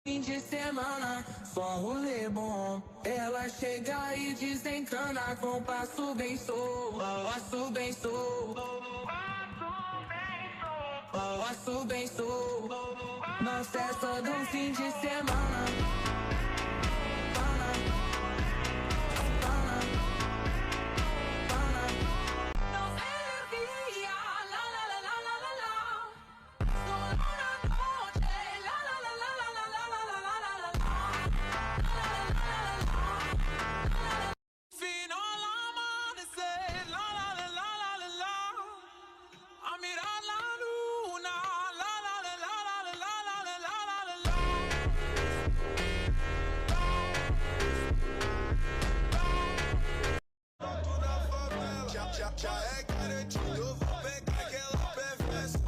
Fim de semana, só rolê bom. Ela chega e desencana com passo bem sou, passo bem sou, passo bem sou. Na festa do fim de semana. Já é garantido, eu vou pegar aquela PVS.